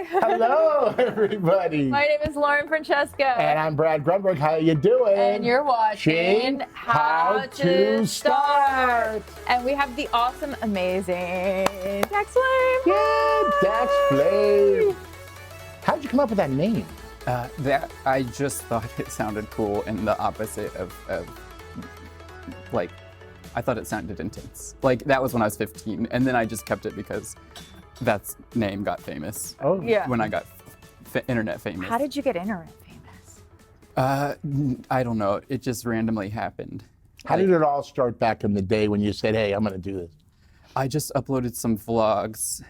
Hello, everybody. My name is Lauren Francesco. And I'm Brad Grunberg. How you doing? And you're watching How to Start. And we have the awesome, amazing Dax Flame. Yeah, Dax Flame. How'd you come up with that name? That I just thought it sounded cool, and the opposite of like, I thought it sounded intense. Like, that was when I was 15, and then I just kept it because that name got famous. Oh, Yeah. When I got internet famous. How did you get internet famous? I don't know. It just randomly happened. How did it all start back in the day when you said, hey, I'm going to do this? I just uploaded some vlogs,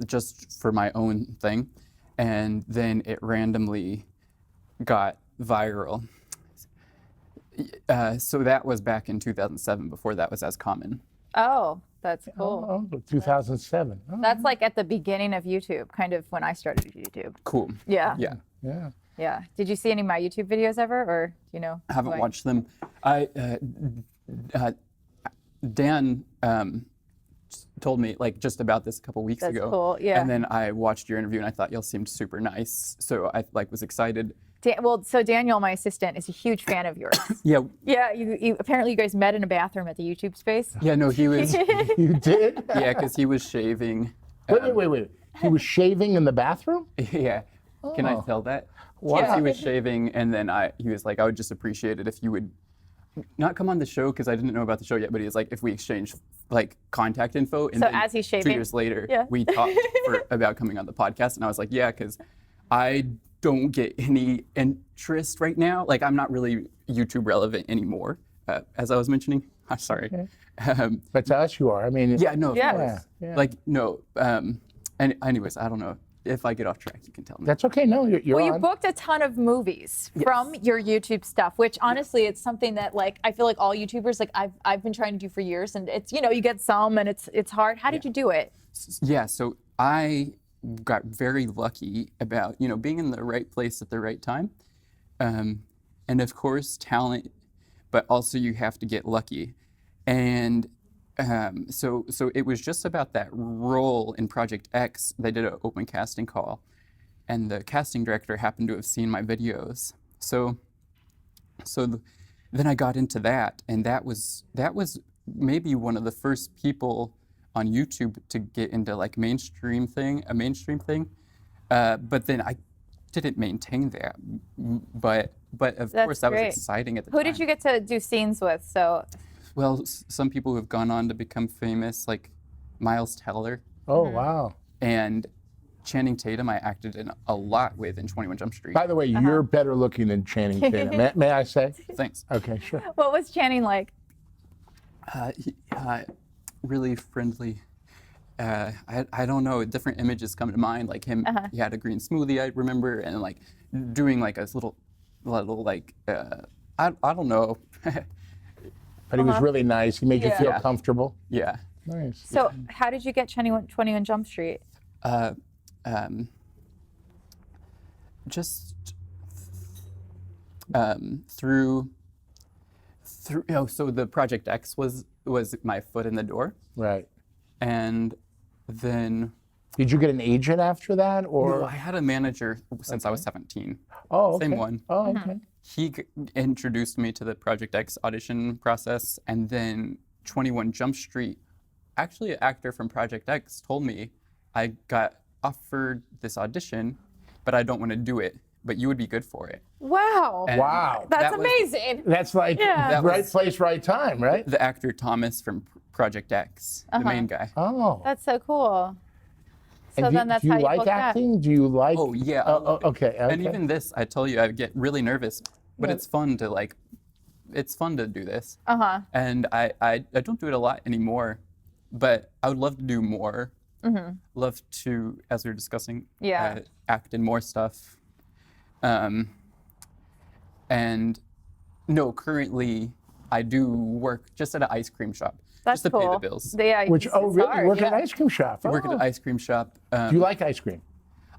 just for my own thing, and then it randomly got viral. So that was back in 2007, before that was as common. Oh, that's cool. Oh, 2007. Oh, That's like at the beginning of YouTube, kind of when I started YouTube. Cool. Yeah. Yeah. yeah. Yeah. Did you see any of my YouTube videos ever, or do you know? I haven't who watched them. Dan told me just about this a couple weeks That's ago. cool, yeah. And then I watched your interview and I thought y'all seemed super nice. So I was excited. So Daniel, my assistant, is a huge fan of yours. Yeah. Yeah, you apparently you guys met in a bathroom at the YouTube space. Yeah, no, he was, You did? yeah, because he was shaving. Wait. He was shaving in the bathroom? Yeah. Can I Oh. tell that? Wow. Yes, he was shaving, and then he was like, I would just appreciate it if you would not come on the show, because I didn't know about the show yet, but he was like, if we exchange contact info. And So then as he's 2 shaving? years later, Yeah. we talked about coming on the podcast, and I was like, yeah, because I don't get any interest right now. Like, I'm not really YouTube relevant anymore, as I was mentioning. I'm sorry. Okay. But to us, you are. I mean, Yeah, no, of Yeah. course. Yeah. No. And anyways, I don't know. If I get off track, you can tell me. that's okay. No, you're Well, you on. booked a ton of movies from your YouTube stuff, which honestly, it's something that I feel like all YouTubers, I've been trying to do for years, and it's, you get some and it's hard. How did you do it? Yeah, so I got very lucky about, being in the right place at the right time. And of course, talent, but also you have to get lucky. And so it was just about that role in Project X. They did an open casting call, and the casting director happened to have seen my videos. Then I got into that, and that was maybe one of the first people on YouTube to get into a mainstream thing. But then I didn't maintain that. But of That's course that great. was exciting at the time. Who did you get to do scenes with? So Well, some people who have gone on to become famous, like Miles Teller Oh, wow. and Channing Tatum, I acted in a lot with in 21 Jump Street. By the way, you're better looking than Channing Tatum. May I say? Thanks. Okay, sure. what was Channing like? Really friendly. I don't know, different images come to mind, like him. He had a green smoothie, I remember, and doing a little I don't know. But he was really nice. He made you feel Yeah. comfortable. Yeah. Nice. So how did you get 21 Jump Street? Just through so the Project X was my foot in the door, Right. and then Did you get an agent after that, or? no, I had a manager since I was 17. Oh, okay. Same one. Oh, okay. He introduced me to the Project X audition process, and then 21 Jump Street, actually an actor from Project X told me, I got offered this audition, but I don't want to do it, but you would be good for it. Wow. And Wow. That's that was amazing. That's like Yeah. That right was- place, right time, right? The actor Thomas from Project X, the main guy. Oh. That's so cool. So And then that's do you how you like booked that. acting? Do you like? Oh, yeah. Oh, okay. And even this, I tell you, I get really nervous, but Yeah. it's fun to it's fun to do this. Uh-huh. And I don't do it a lot anymore, but I would love to do more. Love to, as we were discussing, Yeah. act in more stuff. And no, currently I do work just at an ice cream shop, That's just to cool. pay the bills. Yeah, Which? it's Oh, really? hard, Work at yeah. an ice cream shop. Work at Oh. an ice cream shop. Do you like ice cream?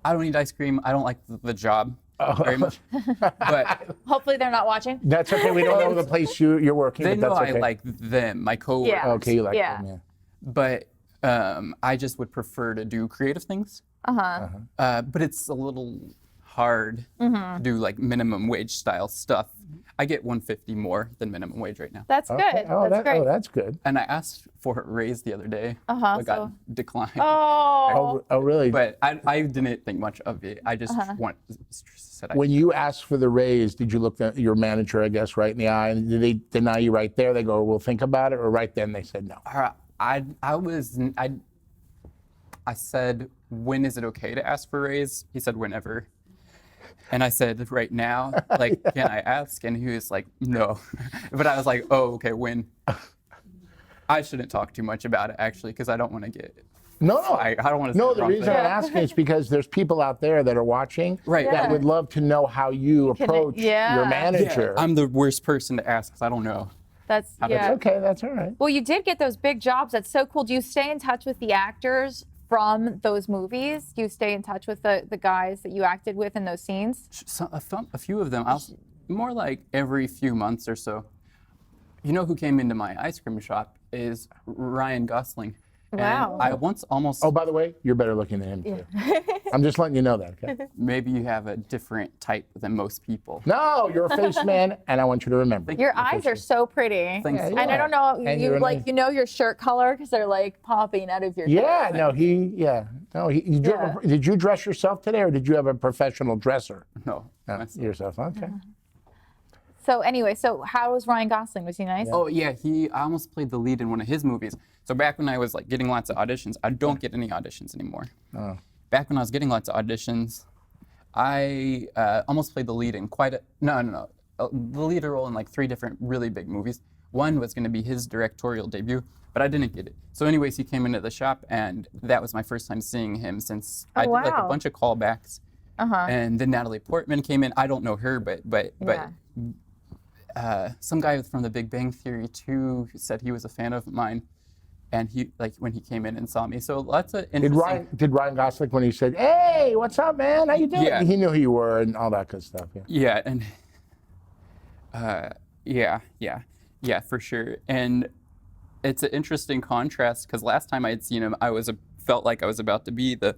I don't eat ice cream. I don't like the job very much. But Hopefully they're not watching. That's okay. We don't know the place you're working. they but know that's I okay. like them, my coworkers. Yeah. Okay, you like Yeah. them, yeah. But I just would prefer to do creative things. But it's a little hard to do like minimum wage style stuff. I get $150 more than minimum wage right now. That's good. That's great. Oh, that's good. And I asked for a raise the other day, but got declined. Oh. Oh, really? But I didn't think much of it. I just said When you asked for the raise, did you look at your manager, I guess, right in the eye? And did they deny you right there? They go, "We'll think about it," or right then they said no? I said, "When is it okay to ask for a raise?" He said, "Whenever." And I said, "Right now, like, can I ask?" And he was like, "No." But I was like, "Oh, okay, when?" I shouldn't talk too much about it, actually, because I don't want to get... No. I don't want to say No, the the wrong reason thing. I'm asking is because there's people out there that are watching that would love to know how you approach your manager. I'm the worst person to ask because I don't know. That's That's okay, that's all right. Well, you did get those big jobs. That's so cool. Do you stay in touch with the actors from those movies? Do you stay in touch with the guys that you acted with in those scenes? So, a few of them, more like every few months or so. You know who came into my ice cream shop is Ryan Gosling. Wow. And I once almost... Oh, by the way, you're better looking than him, too. I'm just letting you know that, okay? Maybe you have a different type than most people. No, you're a face man, and I want you to remember. Your eyes are so pretty. Thanks. And I don't know, And you you're like, you know your shirt color because they're like popping out of your Yeah, shirt. no, did you dress yourself today, or did you have a professional dresser? No. Yourself, okay. So anyway, so how was Ryan Gosling? Was he nice? Oh yeah, I almost played the lead in one of his movies. So back when I was like getting lots of auditions, I don't get any auditions anymore. Oh. Back when I was getting lots of auditions, I almost played the lead in the lead role in like 3 different really big movies. One was going to be his directorial debut, but I didn't get it. So anyways, he came into the shop, and that was my first time seeing him since I did like a bunch of callbacks. And then Natalie Portman came in. I don't know her, but some guy from The Big Bang Theory too said he was a fan of mine, and he when he came in and saw me. So lots of interesting. Did Ryan Gosling, when he said, "Hey, what's up, man? How you doing?" Yeah. He knew who you were and all that good stuff. Yeah. Yeah, and yeah, for sure. And it's an interesting contrast because last time I had seen him, I felt like I was about to be the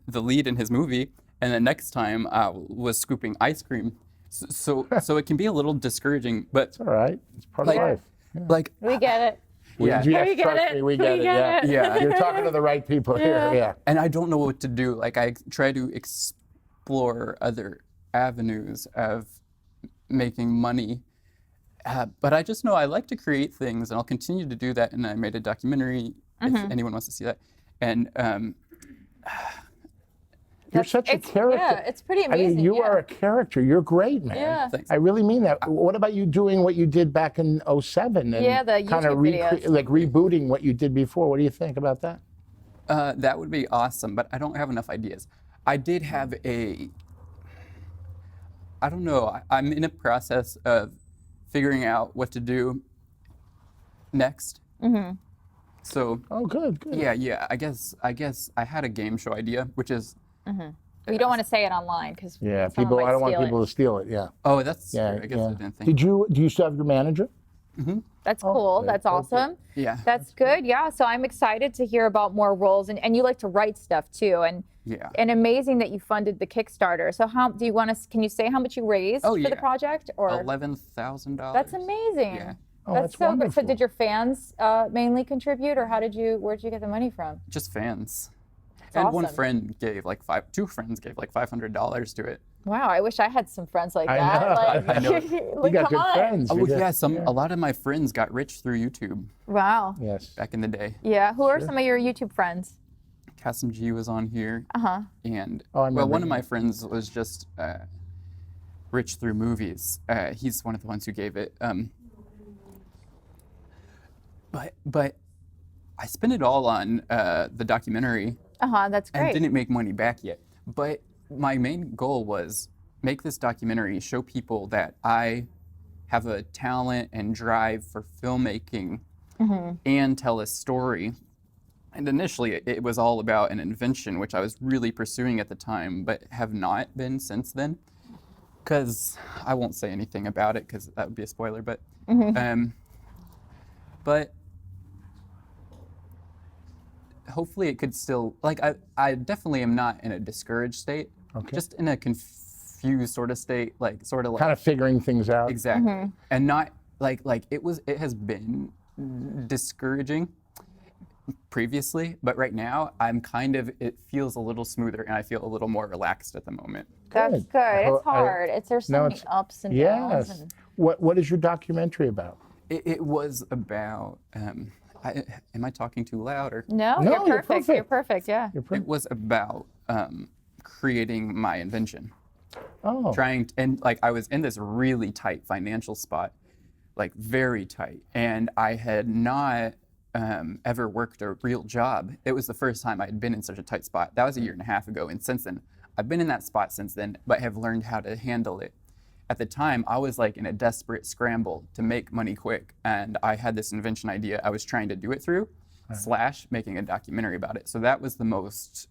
lead in his movie, and the next time I was scooping ice cream. So it can be a little discouraging, but It's all right. It's part of life. Yeah. Like We get it. yeah, Yes, We get trust it. me, we get it. Yeah. Yeah. You're talking to the right people here. Yeah. and I don't know what to do. Like I try to explore other avenues of making money, but I just know I like to create things, and I'll continue to do that. And I made a documentary if anyone wants to see that, and You're such a character. Yeah, it's pretty amazing. I mean, you are a character. You're great, man. Yeah. Thanks. I really mean that. What about you doing what you did back in '07 and Yeah, the kind of YouTube videos. like rebooting what you did before? What do you think about that? That would be awesome, but I don't have enough ideas. I did have I don't know. I'm in a process of figuring out what to do next. So. Oh, good. Yeah. I guess I had a game show idea, which is. You don't want to say it online because Yeah, people. I don't want people to steal it. Yeah. Oh, that's Yeah. true. I guess I didn't think. Do you still have your manager? That's cool. good, That's good, awesome. Yeah. That's good. Yeah. So I'm excited to hear about more roles, and you like to write stuff too, and amazing that you funded the Kickstarter. So can you say how much you raised for the project? Or $11,000. That's amazing. Yeah. Oh, That's so good. So wonderful. did your fans mainly contribute, or where'd you get the money from? Just fans. That's and awesome. one friend gave two friends gave like $500 to it. Wow, I wish I had some friends like I that. know. Like, I know. You got come good on. friends. Oh You got- yeah, a lot of my friends got rich through YouTube Wow. Yes. back in the day. Yeah. Who are some of your YouTube friends? Kasim G was on here. And Oh, I remember one of him. my friends was just rich through movies. He's one of the ones who gave it. But I spent it all on the documentary That's and great. didn't make money back yet. But my main goal was make this documentary, show people that I have a talent and drive for filmmaking and tell a story. And initially, it was all about an invention, which I was really pursuing at the time, but have not been since then. Because I won't say anything about it, because that would be a spoiler. But hopefully it could still, like, I definitely am not in a discouraged state, just in a confused sort of state, like sort of like kind of figuring things out. exactly, and not like it has been discouraging previously, but right now I'm kind of, it feels a little smoother and I feel a little more relaxed at the moment. That's good. It's hard. There's so many ups and downs. Yes. What is your documentary about? It was about, am I talking too loud or? No, No, you're you're perfect. You're perfect. Yeah. It was about creating my invention. Oh. And like I was in this really tight financial spot, like very tight, and I had not ever worked a real job. It was the first time I had been in such a tight spot. That was a year and a half ago, and since then, I've been in that spot since then, but have learned how to handle it. At the time, I was like in a desperate scramble to make money quick, and I had this invention idea I was trying to do it through, / making a documentary about it. So that was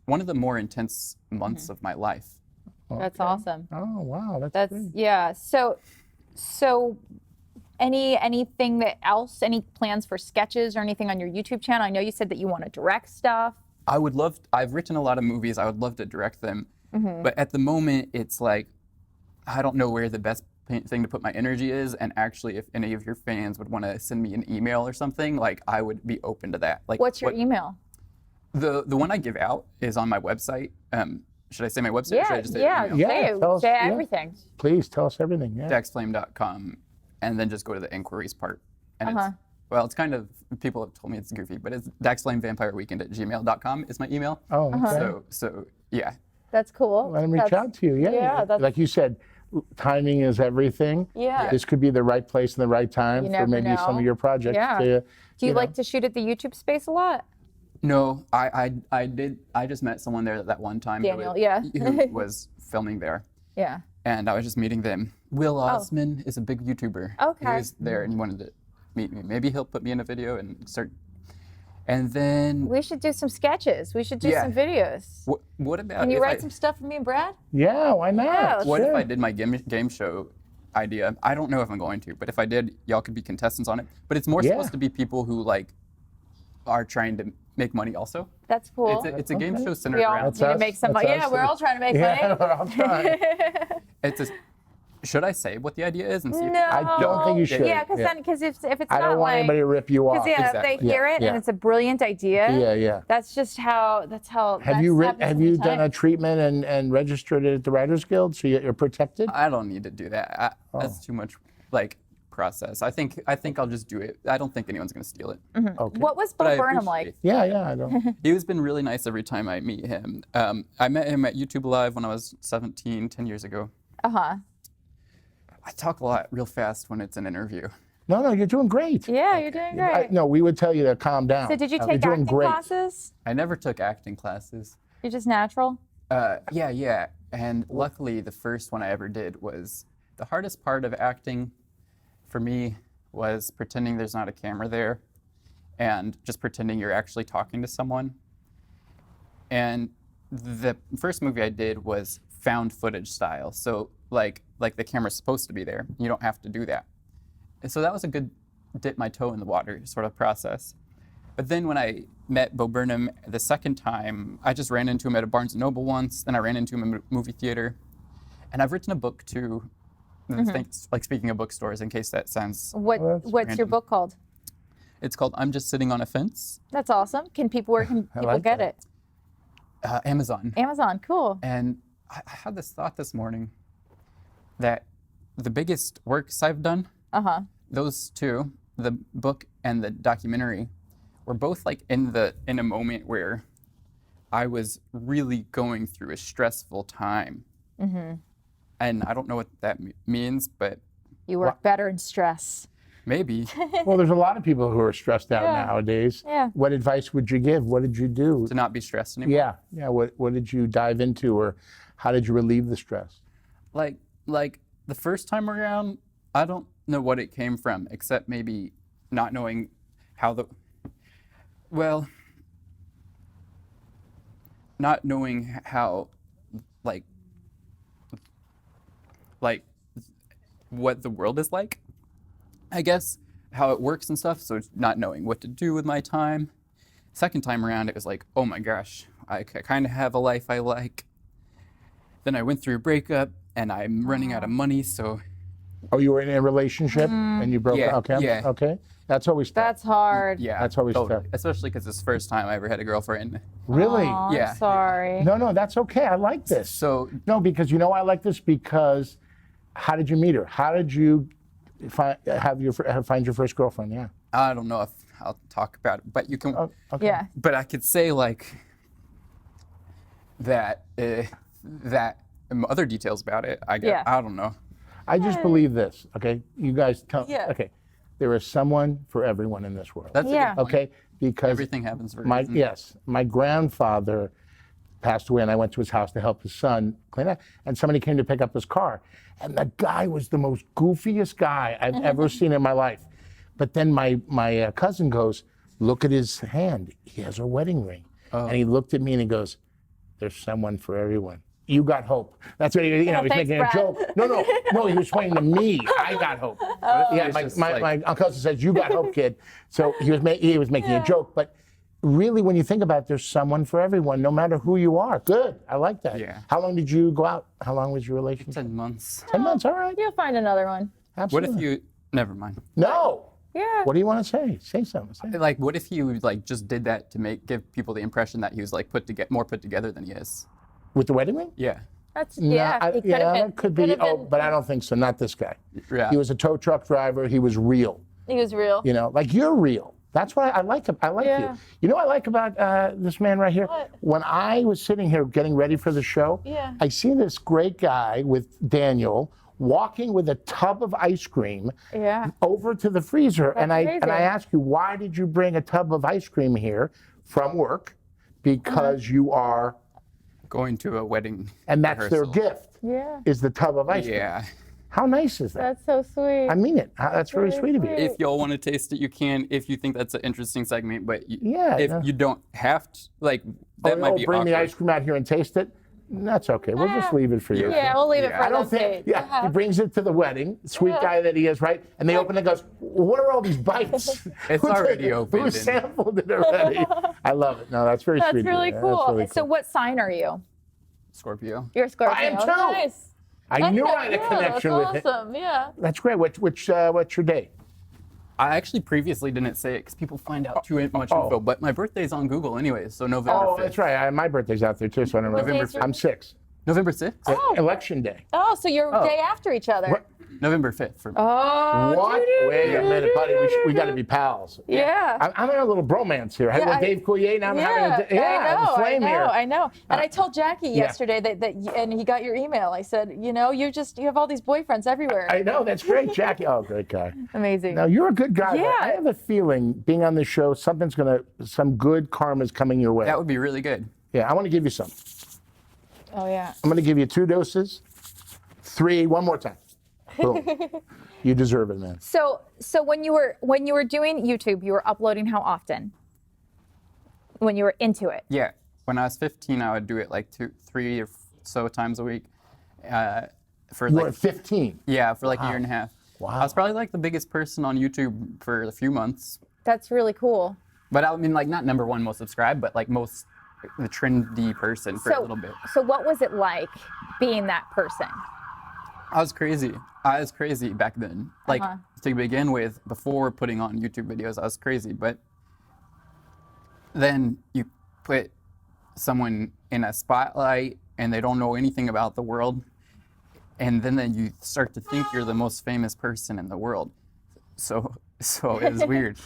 one of the more intense months of my life. That's awesome. Oh wow, That's great. yeah. So anything that else? Any plans for sketches or anything on your YouTube channel? I know you said that you want to direct stuff. I've written a lot of movies. I would love to direct them, but at the moment, it's like I don't know where the best thing to put my energy is. And actually, if any of your fans would want to send me an email or something, like I would be open to that. Like, what's your email? The one I give out is on my website. Should I say my website? Or should I just say email? Say everything. Please tell us everything. Yeah. DaxFlame.com, and then just go to the inquiries part. And it's kind of, people have told me it's goofy, but it's DaxFlameVampireWeekend@gmail.com is my email. Oh, okay. So yeah. That's cool. Let them reach out to you. Yeah. Like you said, timing is everything. Yeah. This could be the right place and the right time for maybe some of your projects. Yeah. Do you like to shoot at the YouTube space a lot? No, I just met someone there that one time. Daniel, who was filming there. Yeah. And I was just meeting them. Will Osman is a big YouTuber. Okay. He was there and he wanted to meet me. Maybe he'll put me in a video and start. And then we should do some sketches. We should do some videos. What about? Can you write some stuff for me and Brad? Yeah, why not? Yeah, what if I did my game show idea? I don't know if I'm going to, but if I did, y'all could be contestants on it. But it's more supposed to be people who like are trying to make money also. That's cool. It's a game show centered We all around. need to make some money. Yeah, we're all trying to make money. We're all trying. Should I say what the idea is and see? No. I don't think you should. Yeah, because if it's I not don't want anybody to rip you off. Because if they hear it and it's a brilliant idea. Yeah. That's just how. Have you done a treatment and registered it at the Writers Guild so you're protected? I don't need to do that. That's too much like process. I think I'll just do it. I don't think anyone's gonna steal it. Okay. What was Bo Burnham like? Yeah, I don't. He's been really nice every time I meet him. I met him at YouTube Live when I was 17, 10 years ago. I talk a lot real fast when it's an interview. No, you're doing great. Yeah, you're doing great. No, we would tell you to calm down. So did you take acting classes? I never took acting classes. You're just natural? Yeah. And luckily, the first one I ever did was the hardest part of acting for me was pretending there's not a camera there and just pretending you're actually talking to someone. And the first movie I did was found footage style. So like the camera's supposed to be there. You don't have to do that. And so that was a good dip my toe in the water sort of process. But then when I met Bo Burnham the second time, I just ran into him at a Barnes & Noble once, then I ran into him in a movie theater. And I've written a book too, like speaking of bookstores, in case that sounds What's your book called? It's called I'm Just Sitting on a Fence. That's awesome. Where can people get it? Amazon. Amazon, cool. And I had this thought this morning that the biggest works I've done, those two, the book and the documentary, were both like in a moment where I was really going through a stressful time. And I don't know what that means, but you work better in stress. Maybe. Well, there's a lot of people who are stressed out nowadays. Yeah. What advice would you give? What did you do? To not be stressed anymore. Yeah. What did you dive into, or how did you relieve the stress? Like the first time around, I don't know what it came from, except maybe not knowing how not knowing how like what the world is like, I guess, how it works and stuff. So not knowing what to do with my time. Second time around, it was like, oh my gosh, I kind of have a life I like. Then I went through a breakup, and I'm running out of money, so. Oh, you were in a relationship and you broke up? Okay. Yeah. Okay. That's always tough. That's hard. Yeah. That's always tough. Especially because it's the first time I ever had a girlfriend. Really? Aw, Yeah. I'm sorry. No, that's okay. I like this. So. No, because you know I like this because how did you meet her? How did you find your first girlfriend? Yeah. I don't know if I'll talk about it, but you can. Oh, okay. Yeah. But I could say like that other details about it. I guess Yeah. I don't know. I just believe this. Okay. You guys tell. Yeah. Okay. There is someone for everyone in this world. That's Yeah. a good point. Okay. Because Everything happens for a reason. my grandfather passed away, and I went to his house to help his son clean up. And somebody came to pick up his car, and the guy was the most goofiest guy I've ever seen in my life. But then my cousin goes, "Look at his hand. He has a wedding ring." And he looked at me and he goes, "There's someone for everyone. You got hope." That's what he was Thanks, making Brad. a joke. No, he was pointing to me. I got hope. Yeah, my uncle says, "You got hope, kid." So he was making a joke, but really, when you think about it, there's someone for everyone, no matter who you are. Good. I like that. Yeah. How long did you go out? How long was your relationship? 10 months. 10 months. All right. You'll find another one. What Absolutely. if you? Never mind. No. Yeah. What do you want to say? Say something. Say it. Like, what if he like just did that to give people the impression that he was like more put together than he is? With the wedding ring? Yeah. That's No, he could have been. that could be. have Oh, been- but I don't think so. Not this guy. Yeah. He was a tow truck driver. He was real. He was real. You know, like you're real. That's what I like. I like Yeah. you. You know what I like about this man right here? What? When I was sitting here getting ready for the show, Yeah. I see this great guy with Daniel walking with a tub of ice cream Yeah. over to the freezer. And I amazing. asked you, why did you bring a tub of ice cream here from work? Because you are, Going to a wedding. and that's their rehearsal. gift, Yeah. is the tub of ice cream. Yeah. How nice is that? That's so sweet. I mean it. That's very Very sweet of you. sweet. If y'all want to taste it, you can. If you think that's an interesting segment, but Yeah, if yeah. you don't have to, like that might be bring awkward. the ice cream out here and taste it. That's okay. We'll just leave it for you. yeah, we'll leave it Yeah. for I don't those think. days. Yeah, he brings it to the wedding. Sweet guy that he is, right? And they open it and goes, "What are all these bites?" It's Who already did- opened Who and- sampled it already? I love it. No, that's very That's sweet. of you. really Yeah, cool. That's really So, cool. what sign are you? Scorpio. You're a Scorpio. I am too. Nice. I knew I had a Yeah, connection that's with it. awesome. Yeah. That's great. What's your day? I actually previously didn't say it because people find out too much Oh. info. But my birthday's on Google anyways, so November Oh, 5th. that's right. My birthday's out there too, so I don't know. What date's your- I'm 6. November 6th. Election day. Oh, so you're day after each other. What? November 5th for me. Oh. What? Wait a minute, buddy. We got to be pals. Yeah. I'm in a little bromance here. Yeah, With Dave Coulier, now I'm Yeah, having a flame I know, here. I know. And I told Jackie yesterday and he got your email. I said, you have all these boyfriends everywhere. I know, that's great, Jackie. Oh, great guy. Amazing. Now, you're a good guy. But Yeah. I have a feeling, being on this show, some good karma's coming your way. That would be really good. Yeah, I want to give you some. Oh yeah. I'm going to give you 2 doses, 3, one more time. Boom. You deserve it, man. So when you were doing YouTube, you were uploading how often? When you were into it. Yeah. When I was 15, I would do it like 2, 3 or so times a week. For You like were 15. yeah, for like a year and a half. Wow. I was probably like the biggest person on YouTube for a few months. That's really cool. But I mean, like not number 1 most subscribed, but like the trendy person for a little bit. So what was it like being that person? I was crazy. I was crazy back then. Like to begin with, before putting on YouTube videos, I was crazy. But then you put someone in a spotlight and they don't know anything about the world. And then you start to think you're the most famous person in the world. So it was weird.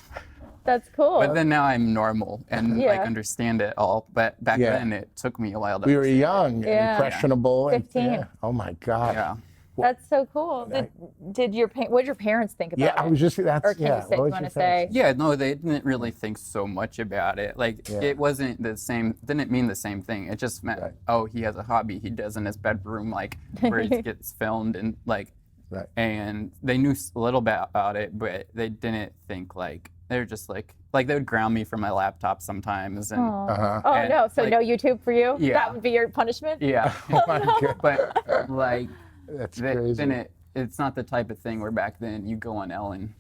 That's cool. But then now I'm normal and like Yeah. understand it all. But back Yeah. then it took me a while to We were understand. young Yeah. and questionable. 15. Yeah. Oh, my God. Yeah. That's so cool. What did your parents think about Yeah, it? I was just, that's, Or can yeah. you say, what was want your to say? thoughts? Yeah, no, they didn't really think so much about it. Like, it wasn't the same, didn't mean the same thing. It just meant, oh, he has a hobby he does in his bedroom, like, where he gets filmed and, like, Right. and they knew a little bit about it, but they didn't think, like, they were just like they would ground me from my laptop sometimes. And Uh-huh. Oh And, no! So like- no YouTube for you? Yeah. That would be your punishment? yeah, Oh, my God. but, like, That's crazy. then it's not the type of thing where back then you go on Ellen.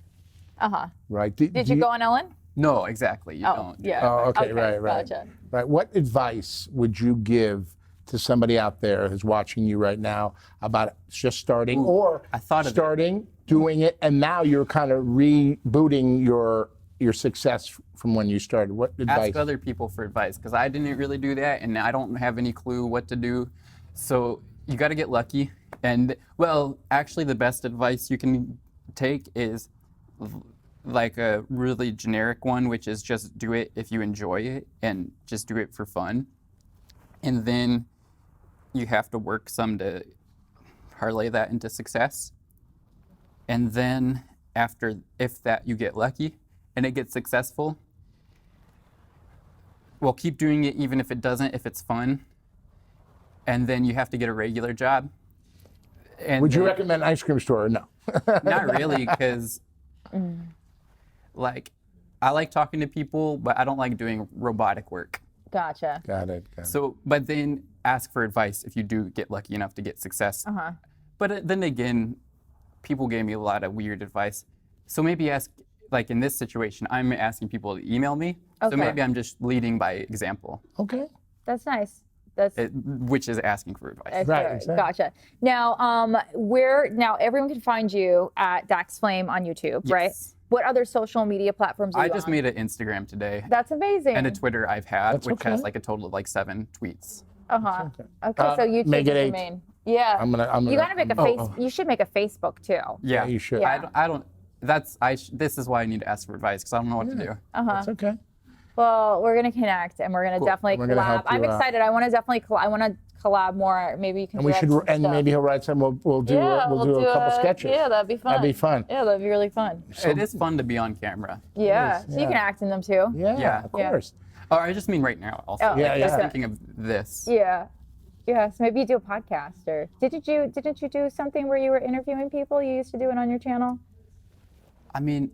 Uh-huh. Right. Did you go on Ellen? No, exactly. You don't. Yeah. Oh, okay, right. Gotcha. Right. What advice would you give to somebody out there who's watching you right now about just starting or I thought of starting, doing it, and now you're kind of rebooting your success from when you started? What advice? Ask other people for advice, because I didn't really do that, and I don't have any clue what to do. So you got to get lucky. And well, actually, the best advice you can take is like a really generic one, which is just do it if you enjoy it and just do it for fun. And then you have to work some to parlay that into success. And then if you get lucky and it gets successful, well, keep doing it even if it doesn't, if it's fun. And then you have to get a regular job. And would you recommend ice cream store or no? Not really, because like I like talking to people, but I don't like doing robotic work. Gotcha. Got it. So, but then ask for advice if you do get lucky enough to get success. But then again, people gave me a lot of weird advice. So maybe ask, like in this situation, I'm asking people to email me. Okay. So maybe I'm just leading by example. Okay. That's nice. Which is asking for advice. Right, exactly. Gotcha. Now, now everyone can find you at Dax Flame on YouTube, Yes. right? What other social media platforms are I you just on? made an Instagram today. That's amazing. And a Twitter I've had, That's which okay. has like a total of like 7 tweets. Okay, so YouTube make is it the 8. main. Yeah. I'm gonna. You gotta make a You should make a Facebook too. Yeah, you should. I don't. This is why I need to ask for advice, because I don't know what to do. That's okay. Well, we're gonna connect and we're gonna definitely We're gonna collab. help you I'm out. excited. I want to definitely. I want to collab more. Maybe you can. And we direct should. some And stuff. maybe he'll write some. We'll do. We'll do a couple sketches. Yeah, that'd be fun. That'd be fun. Yeah, that'd be really fun. It is fun to be on camera. Yeah, so you can act in them too. Yeah, of course. Oh, I just mean right now. Also, Oh, like, just yeah. thinking of this. Yeah. Yeah, so maybe you do a podcast, or didn't you do something where you were interviewing people? You used to do it on your channel. I mean,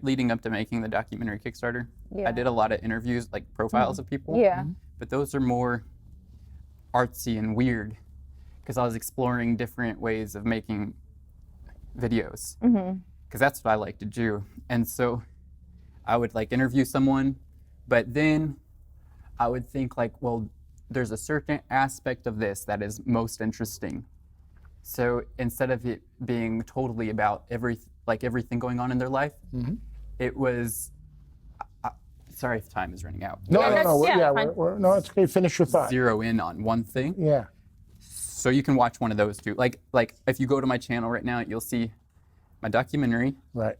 leading up to making the documentary Kickstarter, Yeah. I did a lot of interviews, like profiles of people. Yeah. But those are more artsy and weird, because I was exploring different ways of making videos. Because that's what I like to do. And so I would like interview someone, but then I would think like, well, there's a certain aspect of this that is most interesting. So instead of it being totally about everything going on in their life, it was. Sorry if time is running out. No, I no, would no. No, it's okay. Finish your thought. zero in on one thing. Yeah. So you can watch one of those too. Like if you go to my channel right now, you'll see my documentary. Right.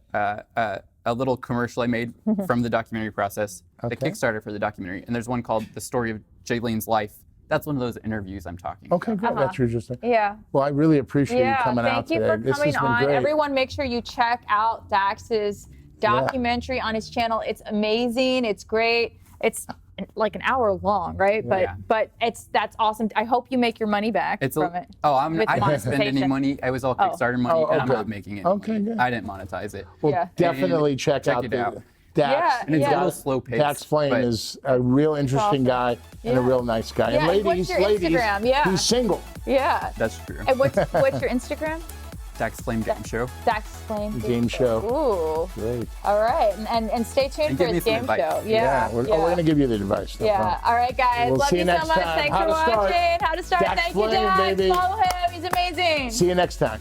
A little commercial I made from the documentary process, the Okay. Kickstarter for the documentary, and there's one called "The Story of Jaylene's Life." That's one of those interviews I'm talking. Okay, good. That's interesting. Yeah. Well, I really appreciate you Yeah, coming out thank you today. for This coming has been on. great. Everyone, make sure you check out Dax's documentary on his channel. It's amazing. It's great. It's like an hour long, right? But that's awesome. I hope you make your money back from it. Oh, I with didn't spend any monetization. money. It was all Kickstarter money, and I'm okay. not making it. Okay, good. I didn't monetize it. Well, Yeah. definitely And check out it out. Dax. Yeah, And it's a yeah. little slow paced. Dax Flame but is a real interesting guy and a real nice guy. Yeah, and and ladies, what's your Instagram? Yeah. he's single. Yeah. That's true. And what's your Instagram? Dax Flame Game Show. Dax Flame Game show. Ooh. Great. All right. And stay tuned And for give his me some game advice. show. We're going to give you the advice. No Yeah. problem. All right, guys. We'll Love see you you so next much. time. Thanks How for to start. watching. How to start. Dax Thank Flame, you, Dax. baby. Follow him. He's amazing. See you next time.